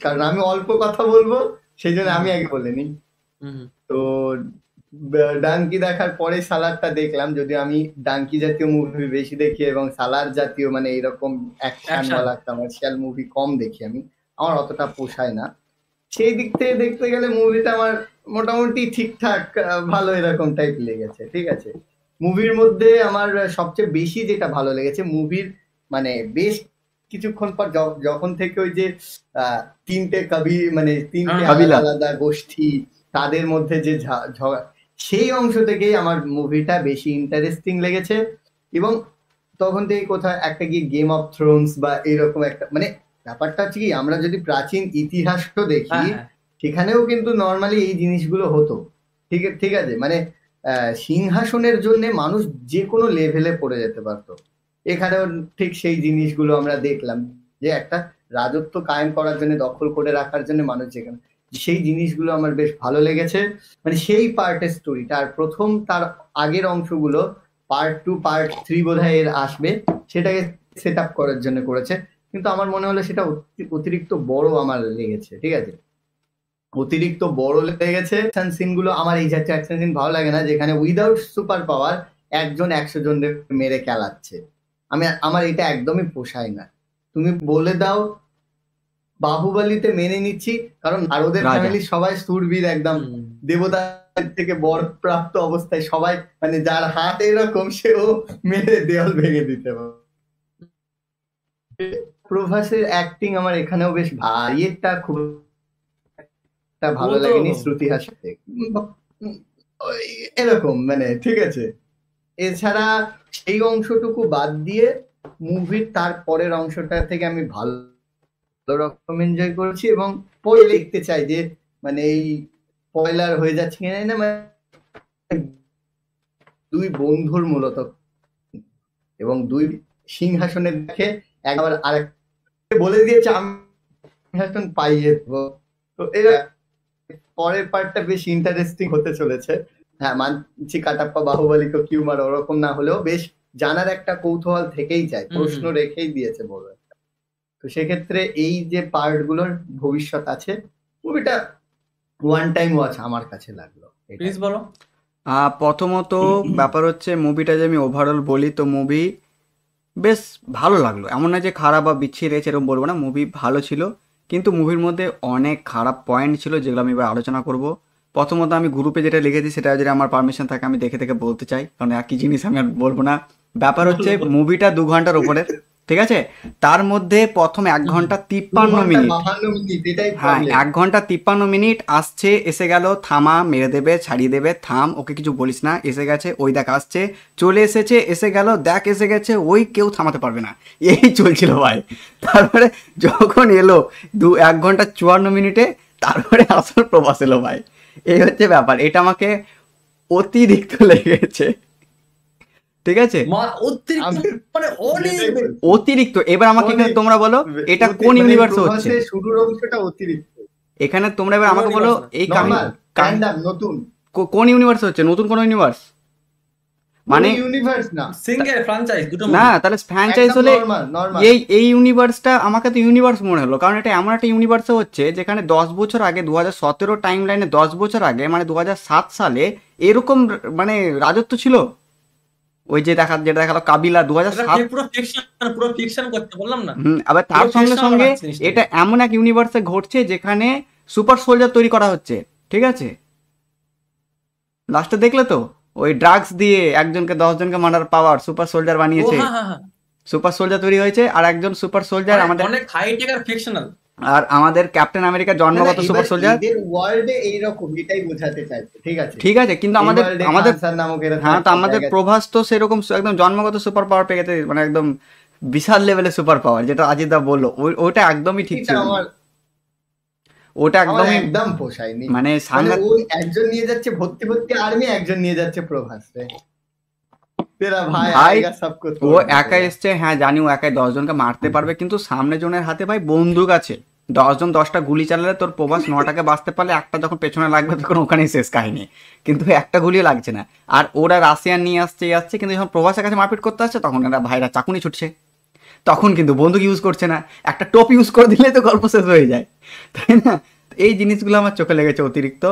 কারণ আমি অল্প কথা বলবো, সেই জন্য আমি আগে বলে নিই। তো ডাঙ্কি দেখার পরে সালারটা দেখলাম, যদিও আমি ডাঙ্কি জাতীয় মুভি বেশি দেখি এবং সালার জাতীয় মানে এরকম অ্যাকশন ওয়ালা কমার্শিয়াল মুভি কম দেখি আমি, আমার অতটা পোষায় না। সেই দিক থেকে দেখতে গেলে মুভিটা আমার মোটামুটি ঠিকঠাক ভালো এরকম টাইপ লেগেছে, ঠিক আছে। মুভির মধ্যে আমার সবচেয়ে বেশি যেটা ভালো লেগেছে মুভির মানে বেশ কিছুক্ষণ পর যখন থেকে ওই যে তিনটে কবি মানে তিনটে আলাদা আলাদা গোষ্ঠী তাদের মধ্যে যে ঝগড়া, সেই অংশ থেকেই আমার মুভিটা বেশি ইন্টারেস্টিং লেগেছে। এবং তখন থেকে কোথাও একটা কি গেম অফ থ্রোনস বা এরকম একটা মানে ব্যাপারটা হচ্ছে কি, আমরা যদি প্রাচীন ইতিহাসও দেখি সেখানেও কিন্তু নর্মালি এই জিনিসগুলো হতো, ঠিক আছে। মানে সিংহাসনের জন্য মানুষ যে কোনো লেভেলে পড়ে যেতে পারতো, এখানেও ঠিক সেই জিনিসগুলো আমরা দেখলাম যে একটা রাজত্ব কায়েম করার জন্য, দখল করে রাখার জন্য মানুষ যেখানে, সেই জিনিসগুলো আমার বেশ ভালো লেগেছে। মানে সেই পার্টের স্টোরিটা, আর প্রথম তার আগের অংশগুলো পার্ট 2 পার্ট 3 বোধহয় এর আসবে, সেটাকে সেট আপ করার জন্য করেছে। কিন্তু আমার মনে হলো সেটা অতিরিক্ত বড় আমার লেগেছে, ঠিক আছে, অতিরিক্ত বড় লেগেছে। অ্যাকশন সিনগুলো আমার এই জাতীয় অ্যাকশন সিন ভালো লাগে না, যেখানে উইদাউট সুপার পাওয়ার একজন 100 জনকে মেরে খেলাচ্ছে। আমার এটা একদমই পোষায় না। তুমি বলে দাও বাহুবলীতে মেনে নিচ্ছি, কারণ আর ওদের ফ্যামিলি সবাই সুরবীর, একদম দেবতা থেকে বর প্রাপ্ত অবস্থায় সবাই, মানে যার হাত এরকম সেও মেরে দেওয়াল ভেঙে দিতে পারে। প্রভাসের অ্যাক্টিং আমার এখানেও বেশ ভাইয়েরটা খুব ভালো লাগেনি, শ্রুতি হাসির এরকম মানে, ঠিক আছে। এছাড়া সেই অংশটুকু বাদ দিয়ে মুভির তার পরের অংশটা থেকে আমি ভালো রকম এনজয় করেছি, এবং পরে লিখতে চাই যে মানে এই স্পয়লার হয়ে যাচ্ছে কিনা না, মানে দুই বন্ধুর মূলত, এবং দুই সিংহাসনে দেখে একবার আরেক বলে দিয়েছে আমি সিংহাসন পাইয়ে দেবো। তো এরা পরের পার্টটা বেশ ইন্টারেস্টিং হতে চলেছে। হ্যাঁ মানছি কাটাপ্পা বাহুবলী কো কিউ মারো ওরকম না হলেও বেশ জানার একটা কৌতূহল থেকেই যায়, প্রশ্ন রেখেই দিয়েছে বড় একটা। তো সেক্ষেত্রে এই যে পার্ট গুলোর ভবিষ্যৎ আছে, মুভিটা ওয়ান টাইম ওয়াচ আমার কাছে লাগলো। প্লিজ বলো। প্রথমত ব্যাপার হচ্ছে মুভিটা যে আমি ওভারঅল বলি, তো মুভি বেশ ভালো লাগলো, এমন না যে খারাপ বা বিচ্ছিরি রয়েছে এরকম বলবো না, মুভি ভালো ছিল। কিন্তু মুভির মধ্যে অনেক খারাপ পয়েন্ট ছিল যেগুলো আমি এবার আলোচনা করব। প্রথমত আমি গ্রুপে যেটা লিখেছি সেটা যদি আমার পারমিশন থাকে আমি দেখে দেখে বলতে চাই, কারণ একই জিনিস আমি আর বলবো না। ব্যাপার হচ্ছে মুভিটা 2 ঘন্টার উপরের, ঠিক আছে। তার মধ্যে প্রথম 1 ঘন্টা 53 মিনিট, হ্যাঁ 1 ঘন্টা 53 মিনিট আসছে এসে গেল, থামা মেরে দেবে ছাড়িয়ে দেবে, থাম ওকে কিছু বলিস না, এসে গেছে ওই দেখ আসছে, চলে এসেছে এসে গেল, দেখ এসে গেছে ওই, কেউ থামাতে পারবে না, এই চলছিল ভাই। তারপরে যখন এলো 1 ঘন্টা 54 মিনিটে, তারপরে আসল প্রবাস এলো ভাই। এই হচ্ছে ব্যাপার, এটা আমাকে অতিরিক্ত লেগেছে, ঠিক আছে, অতিরিক্ত। এবার আমাকে তোমরা বলো এটা কোন ইউনিভার্সে হচ্ছে, শুরুর অংশটা অতিরিক্ত। এখানে তোমরা এবার আমাকে বলো এই নতুন কোন ইউনিভার্সে হচ্ছে, নতুন কোন ইউনিভার্স মানে ইউনিভার্স না, সিঙ্গেল ফ্র্যাঞ্চাইজ দুটো না, তাহলে ফ্র্যাঞ্চাইজ হলে এই ইউনিভার্সটা আমাকে তো ইউনিভার্স মনে হলো, কারণ এটা এমন একটা ইউনিভার্সে হচ্ছে যেখানে 10 বছর আগে 2017 টাইম লাইনে 10 বছর আগে মানে 2007 সালে এরকম মানে রাজত্ব ছিল। ওই যে যেটা দেখালো কাবিলা 2007, পুরো ফিকশন করতে বললাম না। আবার তার সঙ্গে সঙ্গে এটা এমন এক ইউনিভার্সে ঘটছে যেখানে সুপার সোলজার তৈরি করা হচ্ছে, ঠিক আছে। লাস্টে দেখলে তো ওই ড্রাগস দিয়ে একজনকে 10 জনকে মারার পাওয়ার সুপার সোলজার বানিয়েছে, সুপার সোলজার তৈরি হয়েছে, আর একজন সুপার সোলজার আমাদের অনেক হাই টেকার ফিকশনাল, আর আমাদের ক্যাপ্টেন আমেরিকার জন্মগত সুপার সোলজার। ওয়ার্ল্ডে এইরকম এটাই বোঝাতে চাইছে, ঠিক আছে ঠিক আছে, কিন্তু আমাদের হ্যাঁ তো আমাদের প্রভাস তো সেরকম একদম জন্মগত সুপার পাওয়ার পেয়ে গেছে, মানে একদম বিশাল লেভেলের সুপার পাওয়ার, যেটা অজিত দা বললো ওটা একদমই ঠিক ছিল, ওটা একদম পোষায়নি। মানে একজন নিয়ে যাচ্ছে ভর্তি ভর্তি আর্মি, একজন নিয়ে যাচ্ছে প্রভাস, ভাই ও একা এসছে, হ্যাঁ জানি ও একাই 10 জনকে মারতে পারবে, কিন্তু সামনে জনের হাতে ভাই বন্দুক আছে, 10 জন 10টা গুলি চালালে তোর প্রভাস 9টাকে বাঁচতে পারলে একটা যখন পেছনে লাগবে তখন ওখানেই শেষ কাহিনী, কিন্তু একটা গুলিও লাগছে না। আর ওরা রাশিয়ান নিয়ে আসছে কিন্তু যখন প্রভাসের কাছে মারপিট করতে আসছে তখন এরা ভাইরা চাকুনি ছুটছে। তখন কিন্তু বন্দুক ইউজ করছে না, একটা টোপ ইউজ করে দিলে তো গল্প শেষ হয়ে যায়, তাই না? এই জিনিসগুলো আমার চোখে লেগেছে অতিরিক্ত।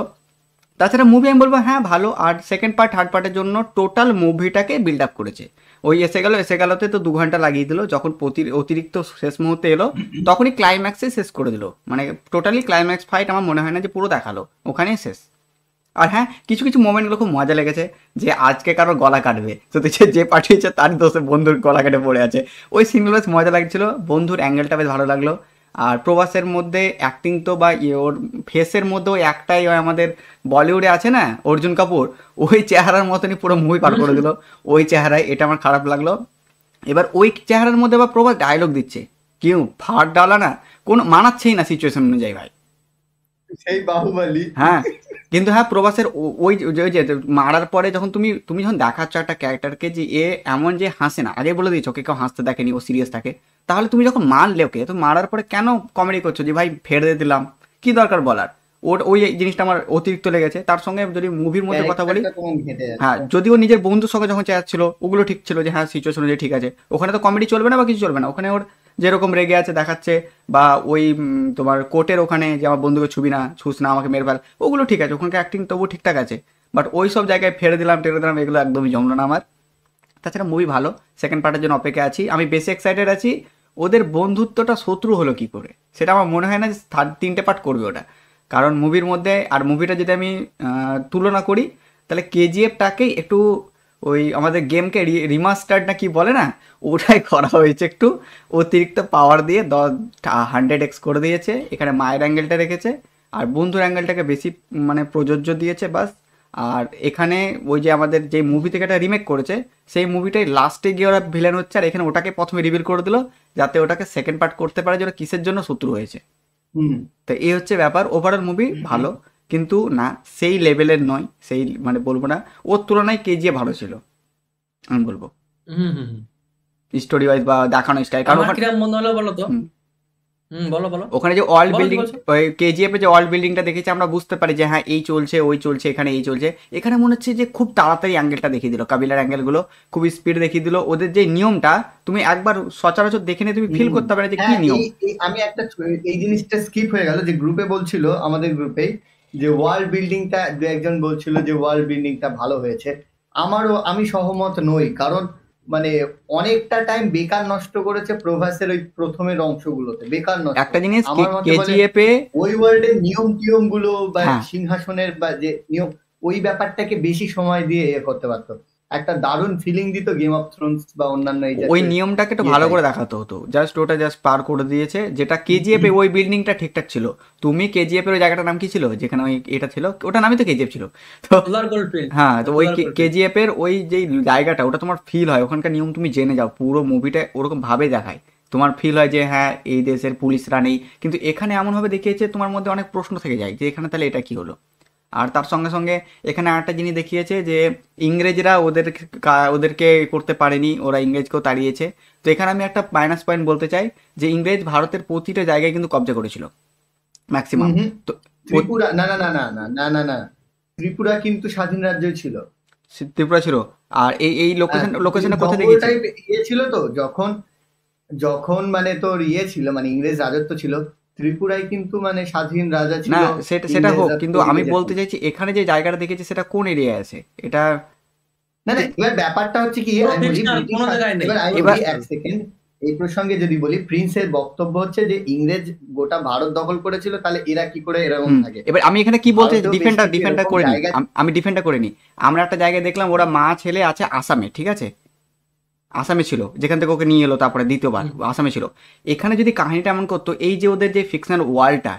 তাছাড়া মুভি আমি বলবো হ্যাঁ ভালো, আর সেকেন্ড পার্ট থার্ড পার্টের জন্য টোটাল মুভিটাকে বিল্ড আপ করেছে। ওই এসে গেলোতে তো 2 ঘন্টা লাগিয়ে দিল, যখন অতিরিক্ত শেষ মুহূর্তে এলো তখনই ক্লাইম্যাক্সে শেষ করে দিল, মানে টোটালি ক্লাইম্যাক্স ফাইট আমার মনে হয় না যে পুরো দেখালো, ওখানেই শেষ। আর হ্যাঁ কিছু কিছু মোমেন্টগুলো খুব মজা লেগেছে, যে আজকে কারোর গলা কাটবে তো যে পাঠিয়েছে তার দোষে বন্ধুর গলা কেটে পড়ে আছে, ওই সিনগুলো বেশ মজা লাগছিল, বন্ধুর অ্যাঙ্গেলটা বেশ ভালো লাগলো। আর প্রভাসের মধ্যে অ্যাক্টিং তো বা ওর ফেসের মধ্যে ওই একটাই ওই আমাদের বলিউডে আছে না অর্জুন কাপুর, ওই চেহারার মতনই পুরো মুভি পার করে দিল ওই চেহারায়, এটা আমার খারাপ লাগলো। এবার ওই চেহারার মধ্যে আবার প্রভাস ডায়লগ দিচ্ছে, কেউ ফাট ডালা না, কোনো মানাচ্ছেই না সিচুয়েশন অনুযায়ী ভাই, সেই বাহুবলী। হ্যাঁ কিন্তু হ্যাঁ প্রভাসের ওই ওই যে মারার পরে যখন তুমি যখন দেখাচ্ছ একটা ক্যারেক্টারকে যে এ এমন যে হাসে না, আগে বলে দিয়েছো ওকে কেউ হাসতে দেখেনি, ও সিরিয়াস থাকে, তাহলে তুমি যখন মারলে ওকে, তো মারার পরে কেন কমেডি করছো যে ভাই ফেরত দিলাম, কি দরকার বলার? ওই জিনিসটা আমার অতিরিক্ত লেগেছে। তার সঙ্গে যদি মুভির মধ্যে কথা বলি, হ্যাঁ যদিও নিজের বন্ধুর সঙ্গে যখন চেয়াচ্ছিল ওগুলো ঠিক ছিল যে হ্যাঁ সিচুয়েশন অনুযায়ী ঠিক আছে, ওখানে তো কমেডি চলবে না বা কিছু চলবে না, ওখানে ওর যেরকম রেগে আছে দেখাচ্ছে, বা ওই তোমার কোর্টের ওখানে যে আমার বন্ধুকে ছুবি না, ছুস না, আমাকে মেরে ফেল, ওগুলো ঠিক আছে, ওখানকার অ্যাক্টিং তবু ঠিকঠাক আছে। বাট ওই সব জায়গায় টেরে দিলাম এগুলো একদমই জমলো না আমার। তাছাড়া মুভি ভালো, সেকেন্ড পার্টের জন্য অপেক্ষা আছি, আমি বেশি এক্সাইটেড আছি ওদের বন্ধুত্বটা শত্রু হলো কি করে, সেটা আমার মনে হয় না যে 3টে পার্ট করবে ওটা, কারণ মুভির মধ্যে, আর মুভিটা যদি আমি তুলনা করি তাহলে কেজিএফটাকেই একটু ওই আমাদের গেমকে রিমাস্টার্ড না কি বলে না, ওটাই করা হয়েছে, একটু অতিরিক্ত পাওয়ার দিয়ে 100x করে দিয়েছে, এখানে মায়ের অ্যাঙ্গেলটা রেখেছে আর বন্ধুর অ্যাঙ্গেলটাকে বেশি মানে প্রযোজ্য দিয়েছে বাস। আর এখানে ওই যে আমাদের যে মুভি থেকে একটা রিমেক করেছে সেই মুভিটাই লাস্টে গিয়ে ওরা ভিলেন হচ্ছে, আর এখানে ওটাকে প্রথমে রিভিল করে দিল যাতে ওটাকে সেকেন্ড পার্ট করতে পারে যে ওরা কিসের জন্য শত্রু হয়েছে। তো এই হচ্ছে ব্যাপার, ওভারঅল মুভি ভালো কিন্তু না সেই লেভেলের নয়, সেই মানে বলবো না, ওর তুলনায় কেজিএফ ভালো ছিল আমি বলবো স্টোরি ওয়াইজ বা দেখানো স্টাইল, কারণ কিরকম মনে হলো বলো তো? বলো বলো। ওখানে যে ওয়ার্ল্ড বলো, বিল্ডিং, বলছো। ওই কেজিএফ এর যে ওয়ার্ল্ড বিল্ডিংটা দেখেছি আমরা বুঝতে পারি যে হ্যাঁ এই চলছে ওই চলছে, এখানে এই চলছে, এখানে মনে হচ্ছে যে খুব তাড়াতাড়ি অ্যাঙ্গেলটা দেখিয়ে দিল, কাবিলার অ্যাঙ্গেলগুলো খুব স্পিড দেখিয়ে দিল, ওদের যে নিয়মটা তুমি একবার সচরাচর দেখে নিয়ে তুমি ফিল করতে পারবে যে কি নিয়ম। আমি একটা এই জিনিসটা স্কিপ হয়ে গেল, যে গ্রুপে বলছিল আমাদের গ্রুপে যে ওয়ার্ল্ড বিল্ডিংটা, দু একজন বলছিল যে ওয়ার্ল্ড বিল্ডিংটা ভালো হয়েছে, আমি সহমত নই, কারণ মানে অনেকটা টাইম বেকার নষ্ট করেছে প্রভাসের ওই প্রথমের অংশগুলোতে, বেকার নষ্ট। একটা জিনিস আমার মতে কেজিএফ এ ওই ওয়ার্ল্ডের নিয়ম গুলো বা হ্যাঁ। সিংহাসনের বা যে নিয়ম, ওই ব্যাপারটাকে বেশি সময় দিয়ে করতে পারতো, একটা দারুণ ফিলিং দিত গেম অফ থ্রোনস বা অন্যান্য ওই নিয়মটাকে একটু ভালো করে দেখাতে হতো, জাস্ট ওটা জাস্ট পার করে দিয়েছে, যেটা কেজিএফ এ ওই বিল্ডিংটা ঠিকঠাক ছিল। তুমি কেজিএফ এর ওই জায়গাটার নাম কি ছিল যেখানে ওই এটা ছিল, ওটা নামই তো কেজিএফ ছিল তো, হ্যাঁ তো ওই কেজিএফ এর ওই যে জায়গাটা ওটা তোমার ফিল হয়, ওখানকার নিয়ম তুমি জেনে যাও, পুরো মুভিটা ওরকম ভাবে দেখায়, তোমার ফিল হয় যে হ্যাঁ এই দেশের পুলিশরা নেই, কিন্তু এখানে এমনভাবে দেখিয়েছে তোমার মধ্যে অনেক প্রশ্ন থেকে যায় যে এখানে তাহলে এটা কি হলো। আর তার সঙ্গে সঙ্গে এখানে আরেকটা জিনিস দেখিয়েছে যে ইংরেজরা ওদেরকে করতে পারেনি, ওরা ইংরেজকেও তাড়িয়েছে। তো এখানে আমি একটা মাইনাস পয়েন্ট বলতে চাই যে ইংরেজ ভারতের প্রতিটা জায়গায় কিন্তু কবজা করেছিল ম্যাক্সিমাম। তো ত্রিপুরা না না না না না না না না ত্রিপুরা কিন্তু স্বাধীন রাজ্য ছিল, ত্রিপুরা ছিল। আর এই লোকেশনে কোথায় দেখেছি ইয়ে ছিল তো, যখন মানে তোর ইয়ে ছিল মানে ইংরেজ রাজত্ব ছিল, ত্রিপুরায় কিন্তু মানে স্বাধীন রাজা ছিল। না সেটা হোক, কিন্তু আমি বলতে চাইছি এখানে যে জায়গাটা দেখেছি সেটা কোন এরিয়ায় আছে এটা। না না এবার ব্যাপারটা হচ্ছে কি, এবার এক সেকেন্ড এই প্রসঙ্গে যদি বলি, প্রিন্সের বক্তব্য হচ্ছে যে ইংরেজ গোটা ভারত দখল করেছিল, তাহলে এরা কি করে এরকম থাকে। এবার আমি এখানে কি বলতে ডিফেন্ডটা করে নি, আমি ডিফেন্ডটা করে নি। আমরা একটা জায়গায় দেখলাম ওরা মা ছেলে আছে আসামে, ঠিক আছে, আসামে ছিল যেখান থেকে ওকে নিয়ে এলো, তারপরে দ্বিতীয়বার আসামে ছিল। এখানে যদি কাহিনীটা এমন করতো, এই যে ওদের যে ফিকশনাল ওয়ার্ল্ডটা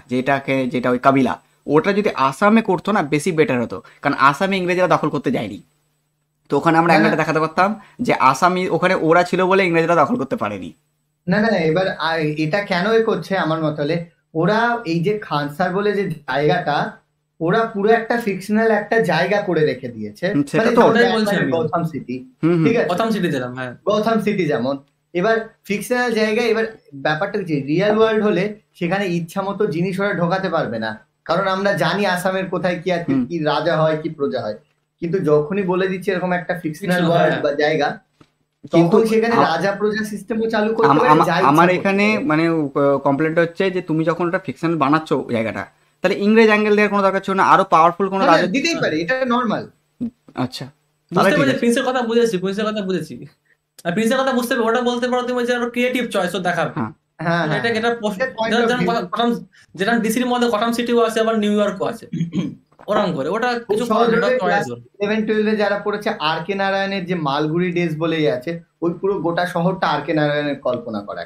যেটা ওই কাবিলা, ওটা যদি আসামে করতো না বেশি বেটার হতো, কারণ আসামে ইংরেজরা দখল করতে যায়নি, তো ওখানে আমরা একটা দেখাতে পারতাম যে আসামি ওখানে ওরা ছিল বলে ইংরেজরা দখল করতে পারেনি। না না এবার এটা কেন করছে আমার মত হলে, ওরা এই যে খানসার বলে যে জায়গাটা, ওরা পুরো একটা ফিকশনাল একটা জায়গা করে রেখে দিয়েছে, গৌতম সিটি, ঠিক আছে, গৌতম সিটি যেমন, এবার ফিকশনাল জায়গা। এবার ব্যাপারটা হচ্ছে রিয়েল ওয়ার্ল্ড হলে সেখানে ইচ্ছা মতো জিনিস ওরা ঢোকাতে পারবে না, কারণ আমরা জানি আসামের কোথায় কি আছে, কি রাজা হয় কি প্রজা হয়, কিন্তু যখনই বলে দিচ্ছে এরকম একটা ফিকশনাল ওয়ার্ল্ড বা জায়গা, কিন্তু তখন সেখানে রাজা প্রজা সিস্টেমও চালু করতে পারে, যা ইচ্ছা আমার করতে এখানে পারে। মানে কমপ্লেন্ট হচ্ছে যে তুমি যখন ওটা ফিকশনাল বানাচ্ছ জায়গাটা, তাহলে ইংরেজ অ্যাঙ্গেল দেওয়ার কোনো দরকার ছিল না, আরো পাওয়ারফুল কোনো না, না, রাজা। দিতেই পারে, এটা নর্মাল। আচ্ছা তাহলে বুঝতে ঠিক পেরেছি, আছে। প্রিন্সের কথা বুঝেছি, প্রিন্সের কথা বুঝেছি। আর প্রিন্সের কথা বুঝতে পারো, ওটা বলতে পারো তুমি যে আরো ক্রিয়েটিভ চয়েসও দেখাবে। হ্যাঁ হ্যাঁ, হ্যাঁ, এটা হ্যাঁ, এটা এটা পয়েন্ট অফ ভিউ। যেটা ডিসির মধ্যে গথম সিটিও আছে, আবার নিউ ইয়র্কও আছে, ওরকম করে ওটা খুব কিছু করার সহজ নেই, ওটা হবে। চয়েস ক্লাস ওর। 11-12 এ যারা পড়েছে, আর কে নারায়ণের যে মালগুড়ি ডেজ বলেই আছে, ওই পুরো গোটা শহরটা আর কে নারায়ণের কল্পনা করা।